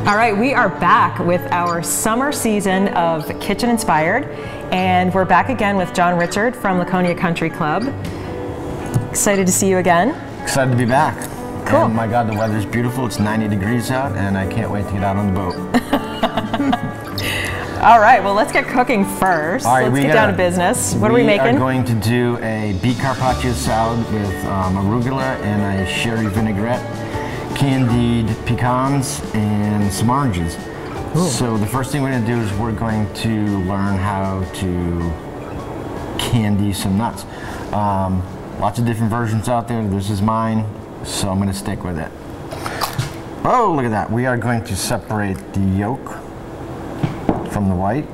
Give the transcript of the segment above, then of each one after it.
All right, we are back with our summer season of Kitchen Inspired, and we're back again with John Richard from Laconia Country Club. Excited to see you again. Excited to be back. Cool. And my God, the weather's beautiful. It's 90 degrees out, and I can't wait to get out on the boat. All right, well, let's get cooking first. All right, let's get down to business. What are we making? We are going to do a beet carpaccio salad with arugula and a sherry vinaigrette, candied pecans, and some oranges. Ooh. So the first thing we're going to do is we're going to learn how to candy some nuts. Lots of different versions out there. This is mine, so I'm going to stick with it. Oh, look at that. We are going to separate the yolk from the white.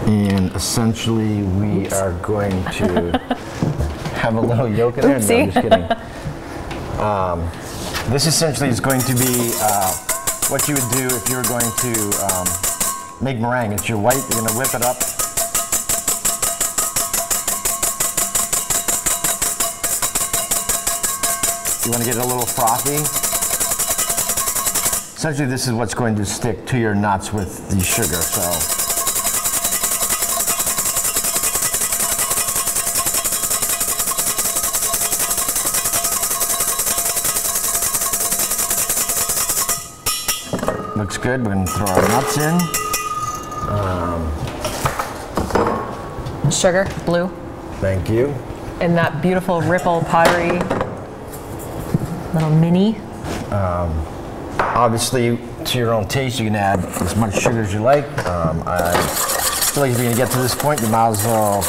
And essentially we are going to have a little yolk in there. Oopsie. No, I'm just kidding. This essentially is going to be what you would do if you were going to make meringue. It's your white, you're going to whip it up. You want to get it a little frothy. Essentially, this is what's going to stick to your nuts with the sugar. So, looks good. We're going to throw our nuts in. Sugar, blue. Thank you. And that beautiful Ripple pottery little mini. Obviously, to your own taste, you can add as much sugar as you like. I feel like if you're going to get to this point, you might as well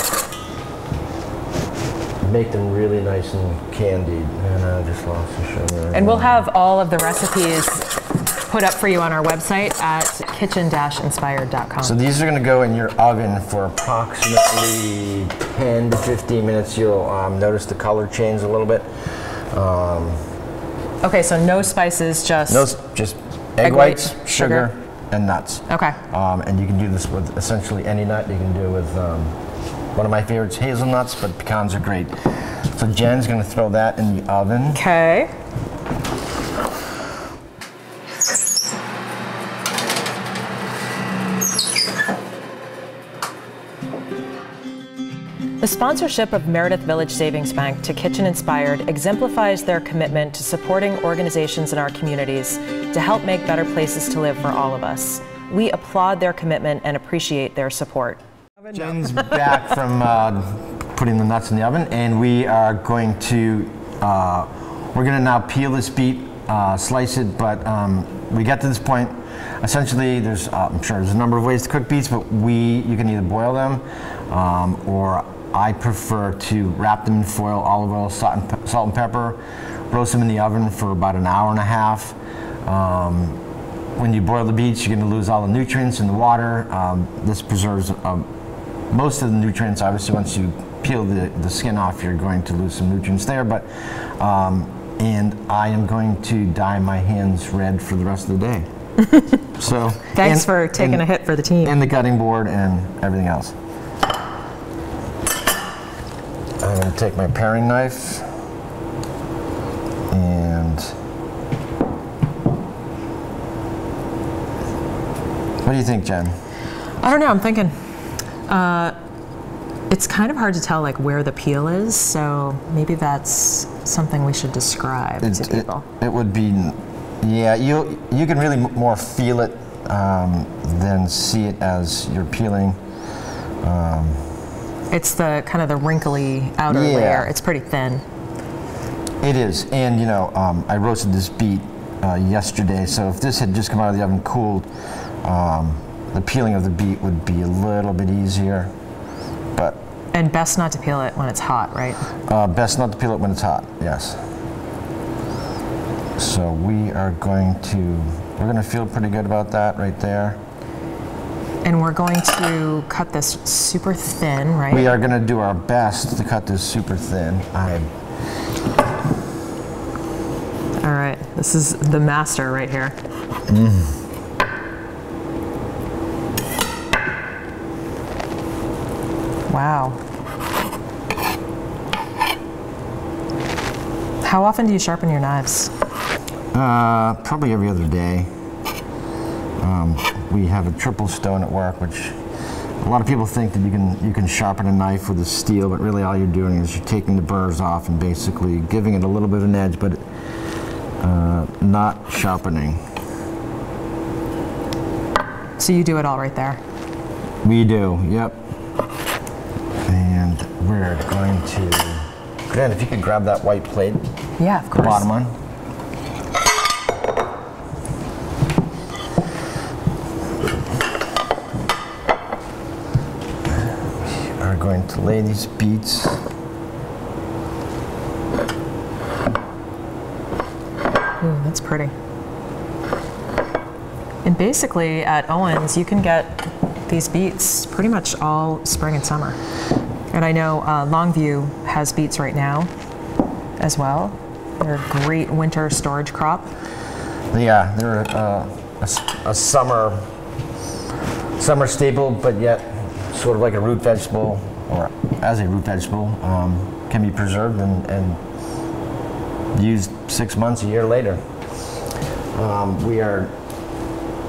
make them really nice and candied. And I just lost the sugar. And we'll have all of the recipes put up for you on our website at kitchen-inspired.com. So these are going to go in your oven for approximately 10 to 15 minutes. You'll notice the color change a little bit. Okay, so no spices, just egg whites, sugar, and nuts. Okay. And you can do this with essentially any nut. You can do it with one of my favorites, hazelnuts, but pecans are great. So Jen's going to throw that in the oven. Okay. The sponsorship of Meredith Village Savings Bank to Kitchen Inspired exemplifies their commitment to supporting organizations in our communities to help make better places to live for all of us. We applaud their commitment and appreciate their support. Jen's back from putting the nuts in the oven, and we are going to now peel this beet, slice it, but we get to this point. Essentially, there's I'm sure there's a number of ways to cook beets, but you can either boil them or I prefer to wrap them in foil, olive oil, salt and pepper, roast them in the oven for about an hour and a half. When you boil the beets, you're going to lose all the nutrients in the water. This preserves most of the nutrients. Obviously, once you peel the skin off, you're going to lose some nutrients there. But and I am going to dye my hands red for the rest of the day. So thanks for taking a hit for the team. And the cutting board and everything else. I'm going to take my paring knife and what do you think, Jen? I don't know, I'm thinking. It's kind of hard to tell like where the peel is, so maybe that's something we should describe to people. It would be, yeah, you can really more feel it than see it as you're peeling. It's the kind of the wrinkly outer layer. It's pretty thin. It is, and you know, I roasted this beet yesterday, so if this had just come out of the oven cooled, the peeling of the beet would be a little bit easier. And best not to peel it when it's hot, right? Best not to peel it when it's hot, yes. So we're going to feel pretty good about that right there. And we're going to cut this super thin, right? We are going to do our best to cut this super thin. All right, this is the master right here. Wow. How often do you sharpen your knives? Probably every other day. We have a triple stone at work, which a lot of people think that you can sharpen a knife with a steel, but really all you're doing is you're taking the burrs off and basically giving it a little bit of an edge, but not sharpening. So you do it all right there? We do, yep. And we're going to, Glenn, if you could grab that white plate. Yeah, of course. Bottom one. We are going to lay these beets. Ooh, that's pretty. And basically at Owens, you can get these beets pretty much all spring and summer. And I know Longview has beets right now as well. They're a great winter storage crop. Yeah, they're a summer staple, but yet sort of like a root vegetable, or as a root vegetable, can be preserved and used 6 months, a year later.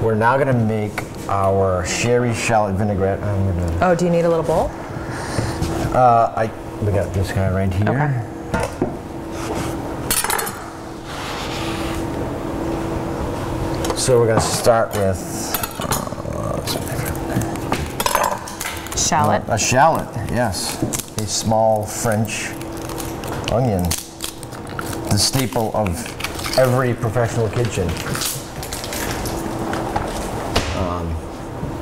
We're now going to make our sherry shallot vinaigrette. Oh, do you need a little bowl? We got this guy right here. Okay. So we're going to start with Shallot. a shallot, yes. A small French onion. The staple of every professional kitchen.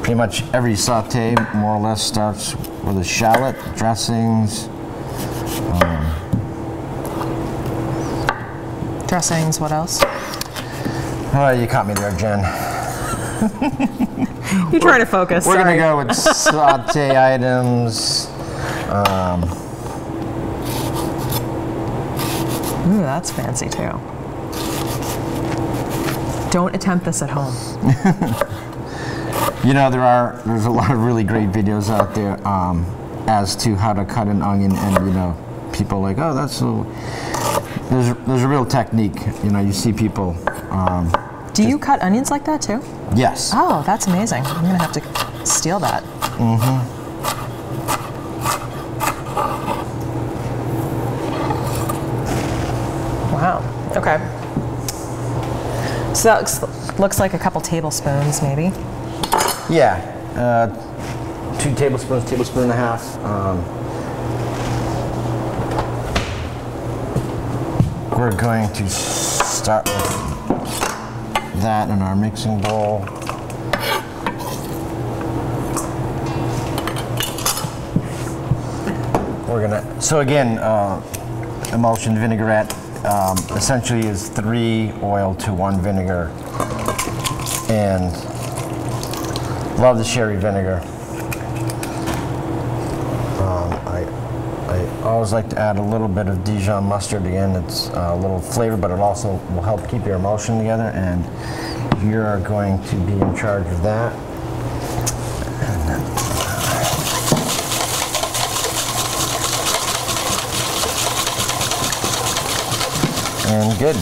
Pretty much every saute more or less starts with a shallot, dressings. Dressings, what else? Oh, you caught me there, Jen. You're trying to focus. We're sorry. gonna go with saute items. Ooh, that's fancy too. Don't attempt this at home. You know, there's a lot of really great videos out there as to how to cut an onion, and you know, people are like, oh, that's so. There's a real technique. You know, you see people. Do you cut onions like that too? Yes. Oh, that's amazing. I'm gonna have to steal that. Mm-hmm. Wow. Okay. So that looks like a couple tablespoons, maybe. Yeah. 2 tablespoons, tablespoon and a half. We're going to start with that in our mixing bowl. So again, emulsion vinaigrette essentially is 3 oil to 1 vinegar, and love the sherry vinegar. I always like to add a little bit of Dijon mustard. Again, it's a little flavor, but it also will help keep your emulsion together, and you are going to be in charge of that. And good.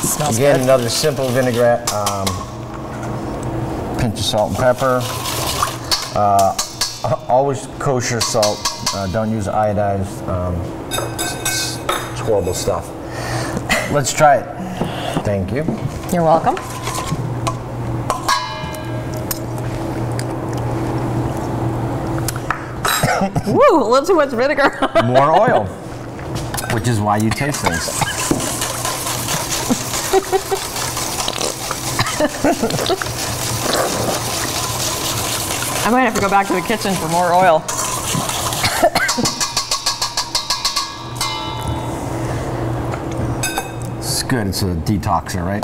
Smells Again, good. another simple vinaigrette. Pinch of salt and pepper. Always kosher salt. Don't use iodized. It's horrible stuff. Let's try it. Thank you. You're welcome. Woo, a little too much vinegar. More oil, which is why you taste things. I might have to go back to the kitchen for more oil. It's good. It's a detoxer, right?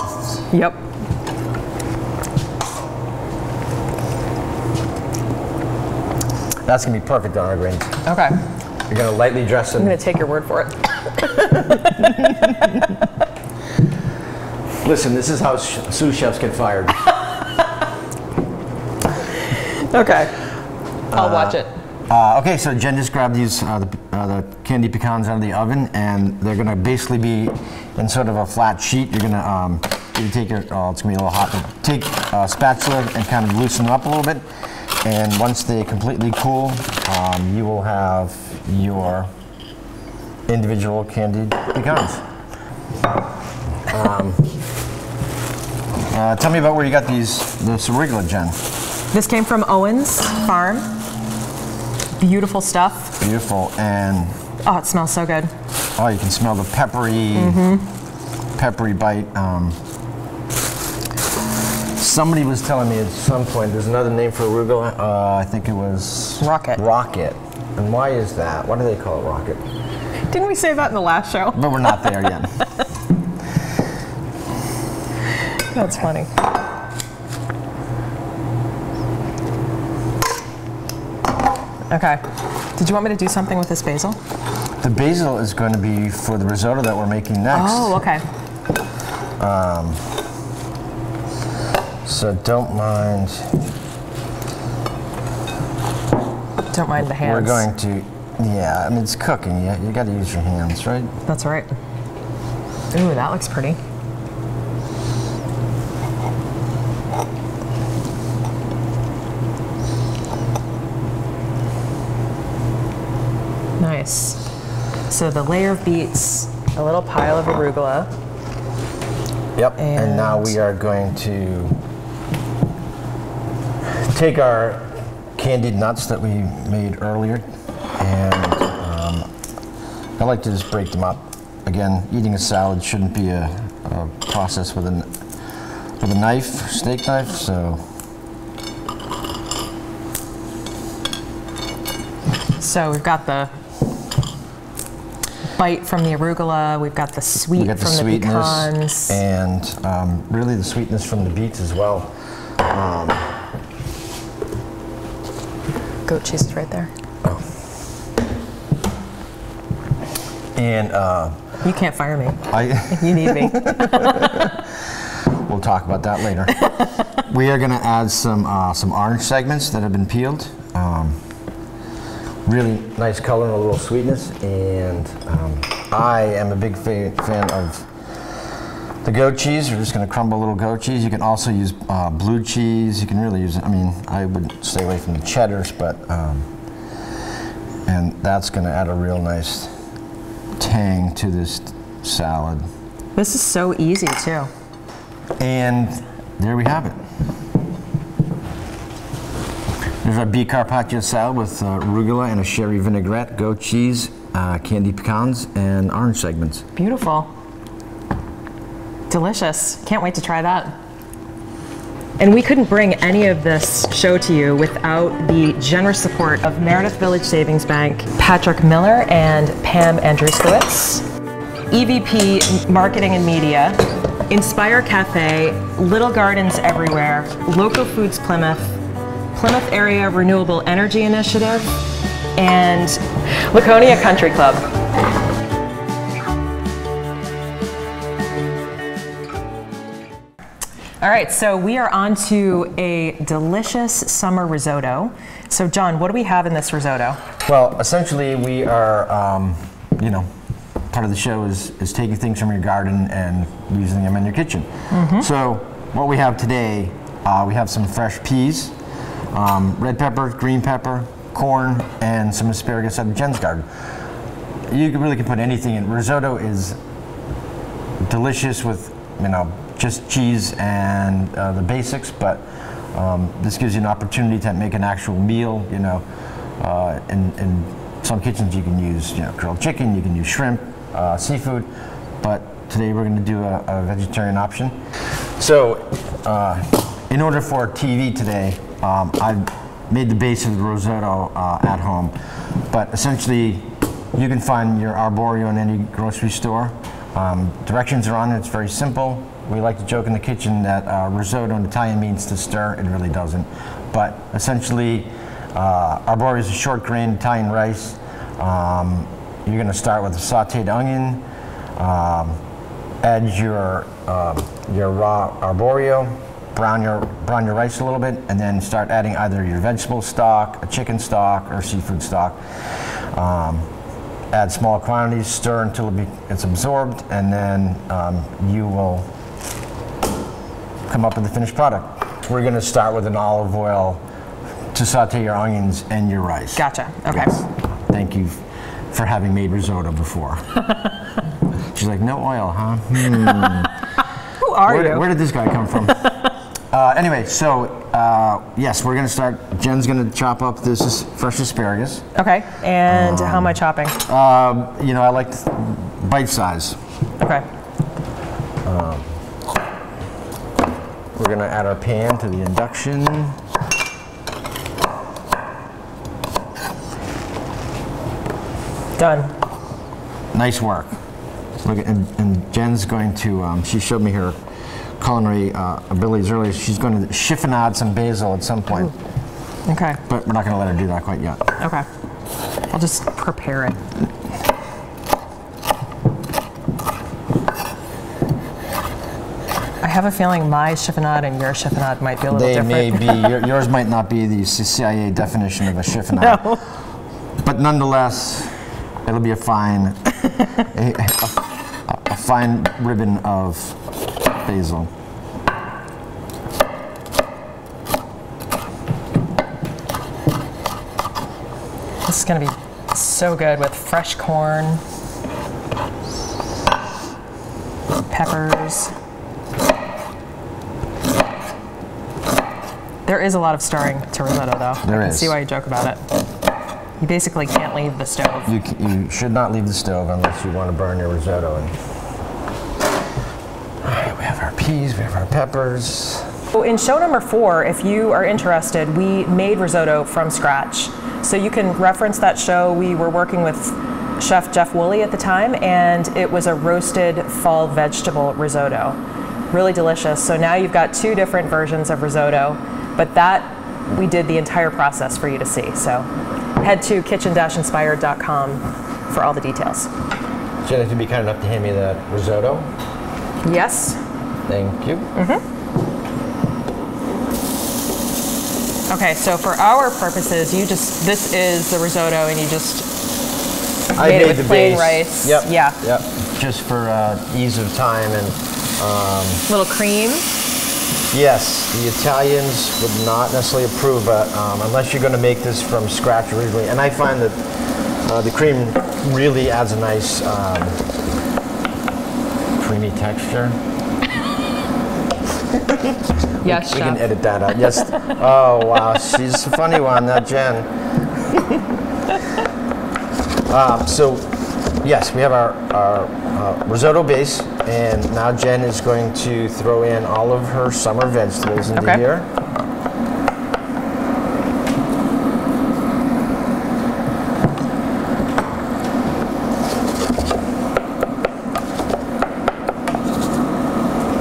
Yep. That's gonna be perfect on our grains. Okay. You're gonna lightly dress I'm them. going to take your word for it. Listen, this is how sous chefs get fired. Okay. I'll watch it. Okay, so Jen just grabbed these the candy pecans out of the oven, and they're gonna basically be in sort of a flat sheet. You're gonna you take your, oh, it's gonna be a little hot. Take a spatula and kind of loosen them up a little bit, and once they completely cool, you will have your individual candied pecans. Tell me about where you got this arugula, Jen. This came from Owen's farm. Beautiful stuff. Beautiful, and oh, it smells so good. Oh, you can smell the peppery, peppery bite. Somebody was telling me at some point there's another name for arugula. I think it was rocket. Rocket. And why is that? Why do they call it rocket? Didn't we say that in the last show? But we're not there yet. That's funny. Okay. Did you want me to do something with this basil? The basil is going to be for the risotto that we're making next. Oh, okay. So don't mind. Don't mind the hands. We're going to, yeah, I mean, it's cooking. You got to use your hands, right? That's right. Ooh, that looks pretty. Nice. So the layer of beets, a little pile of arugula. Yep, and now we are going to take our candied nuts that we made earlier, and I like to just break them up. Again, eating a salad shouldn't be a process with a knife, steak knife, so. So we've got the bite from the arugula, we've got the sweet from the pecans. And really the sweetness from the beets as well. Goat cheese is right there. Oh. And you can't fire me. You need me. We'll talk about that later. We are going to add some orange segments that have been peeled. Really nice color and a little sweetness, and I am a big fan of the goat cheese. We're just going to crumble a little goat cheese. You can also use blue cheese. You can really use it. I mean, I would stay away from the cheddars, but and that's going to add a real nice tang to this salad. This is so easy too. And there we have it. There's our beet carpaccio salad with arugula and a sherry vinaigrette, goat cheese, candied pecans, and orange segments. Beautiful. Delicious. Can't wait to try that. And we couldn't bring any of this show to you without the generous support of Meredith Village Savings Bank, Patrick Miller and Pam Andruskowitz, EVP Marketing and Media, Inspire Cafe, Little Gardens Everywhere, Local Foods Plymouth, Plymouth Area Renewable Energy Initiative, and Laconia Country Club. All right, so we are on to a delicious summer risotto. So John, what do we have in this risotto? Well, essentially we are, you know, part of the show is taking things from your garden and using them in your kitchen. So what we have today, we have some fresh peas, red pepper, green pepper, corn, and some asparagus out of Jen's garden. You really can put anything in. Risotto is delicious with, you know, just cheese and the basics, but this gives you an opportunity to make an actual meal. You know, in some kitchens you can use, you know, grilled chicken, you can use shrimp, seafood, but today we're going to do a vegetarian option. So in order for TV today, I've made the base of the risotto at home, but essentially you can find your arborio in any grocery store. Directions are on it. It's very simple. We like to joke in the kitchen that risotto in Italian means to stir. It really doesn't. But essentially, arborio is a short grain Italian rice. You're going to start with a sauteed onion, add your raw arborio, brown your rice a little bit, and then start adding either your vegetable stock, a chicken stock, or seafood stock. Add small quantities, stir until it's absorbed, and then you will come up with the finished product. We're going to start with an olive oil to saute your onions and your rice. Gotcha. Okay. Yes. Thank you for having made risotto before. She's like, no oil, huh? Who are you? Where did this guy come from? Anyway, so yes, we're going to start. Jen's going to chop up this fresh asparagus. Okay. And how am I chopping? You know, I like bite size. Okay. We're going to add our pan to the induction. Done. Nice work. Look, and Jen's going to, she showed me her culinary abilities earlier. She's going to chiffonade some basil at some point. Ooh. Okay. But we're not going to let her do that quite yet. Okay. I'll just prepare it. I have a feeling my chiffonade and your chiffonade might be a little different. They may be. Yours might not be the CIA definition of a chiffonade. No. But nonetheless, it'll be a fine, a fine ribbon of basil. This is going to be so good with fresh corn, peppers. There is a lot of stirring to risotto, though. There I can is. see why you joke about it. You basically can't leave the stove. You should not leave the stove unless you want to burn your risotto. All right, we have our peas, we have our peppers. So in show number 4, if you are interested, we made risotto from scratch. So you can reference that show. We were working with Chef Jeff Woolley at the time, and it was a roasted fall vegetable risotto. Really delicious. So now you've got 2 different versions of risotto, but that we did the entire process for you to see. So head to kitchen-inspired.com for all the details. Jen, if you'd be kind enough to hand me that risotto. Yes. Thank you. Okay, so for our purposes, this is the risotto, and you just I made it with the plain base. rice. Yep. Yeah. Yep. Just for ease of time and. Little cream. Yes, the Italians would not necessarily approve, but unless you're going to make this from scratch originally, and I find that the cream really adds a nice creamy texture. Yes, We Chef. can edit that out. Yes. Oh wow, she's a funny one, that Jen. So, yes, we have our risotto base, and now Jen is going to throw in all of her summer vegetables into here.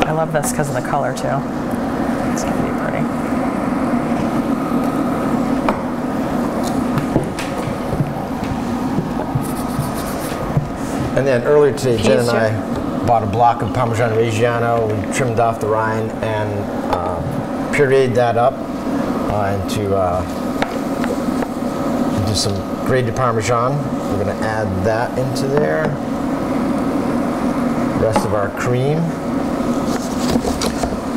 I love this because of the color too. It's gonna be pretty. And then earlier today, Jen and Peas, I bought a block of Parmesan Reggiano. We trimmed off the rind and pureed that up into some grated Parmesan. We're going to add that into there. Rest of our cream.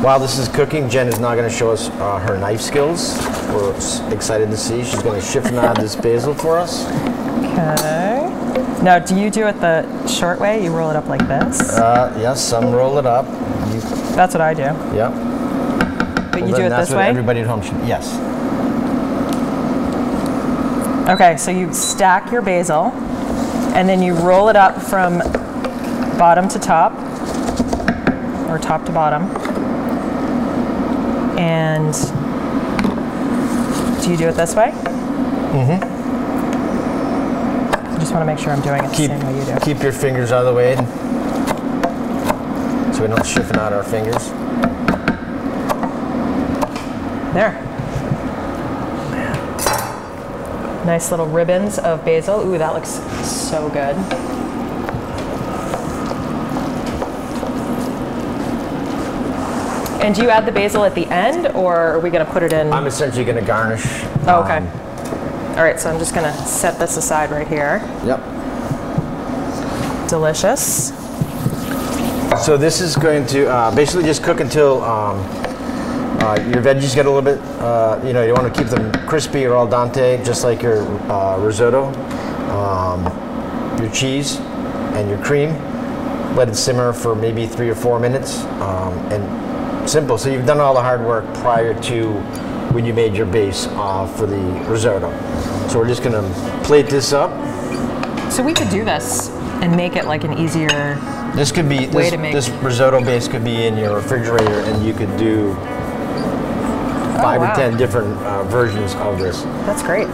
While this is cooking, Jen is now going to show us her knife skills. We're excited to see. She's going to chiffonade this basil for us. Okay. Now, do you do it the short way? You roll it up like this? Yes, some roll it up. That's what I do. Yep. But you do it that's this what way? everybody at home should. Yes. Okay, so you stack your basil, and then you roll it up from bottom to top, or top to bottom. And do you do it this way? Mm-hmm. I just want to make sure I'm doing it the same way you do. Keep your fingers out of the way so we don't chiffonade our fingers. There. Nice little ribbons of basil. Ooh, that looks so good. And do you add the basil at the end, or are we going to put it in? I'm essentially going to garnish. Oh, okay. All right, so I'm just going to set this aside right here. Yep. Delicious. So this is going to basically just cook until your veggies get a little bit, you want to keep them crispy or al dente, just like your risotto, your cheese, and your cream. Let it simmer for maybe 3 or 4 minutes, and simple. So you've done all the hard work prior to when you made your base for the risotto. So we're just going to plate this up. So we could do this and make it like an easier This could be way to make this risotto base could be in your refrigerator, and you could do 5 or 10 different versions of this. That's great.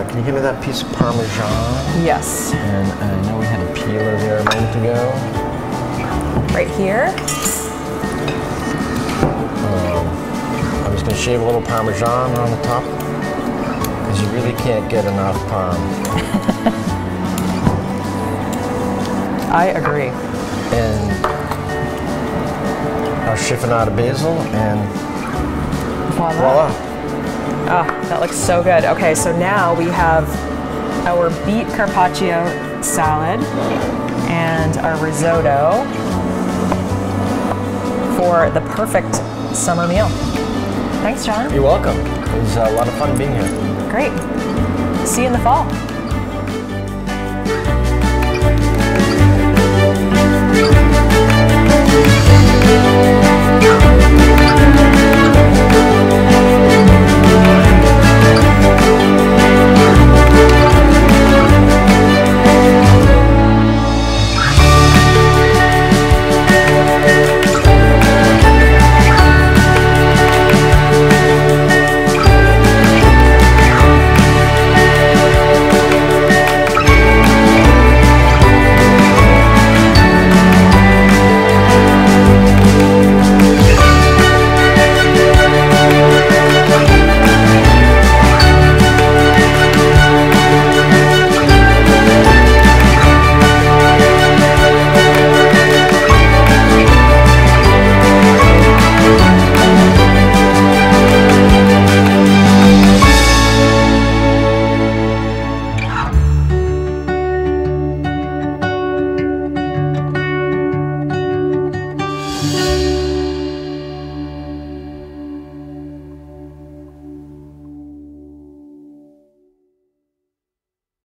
Can you give me that piece of Parmesan? Yes. And I know we had a peeler there a moment ago. Right here. I'm just going to shave a little Parmesan on the top, because you really can't get enough Parm. I agree. And our chiffonade basil, and voila. Oh, that looks so good. Okay, so now we have our beet carpaccio salad and our risotto for the perfect summer meal. Thanks, John. You're welcome. It was a lot of fun being here. Great. See you in the fall.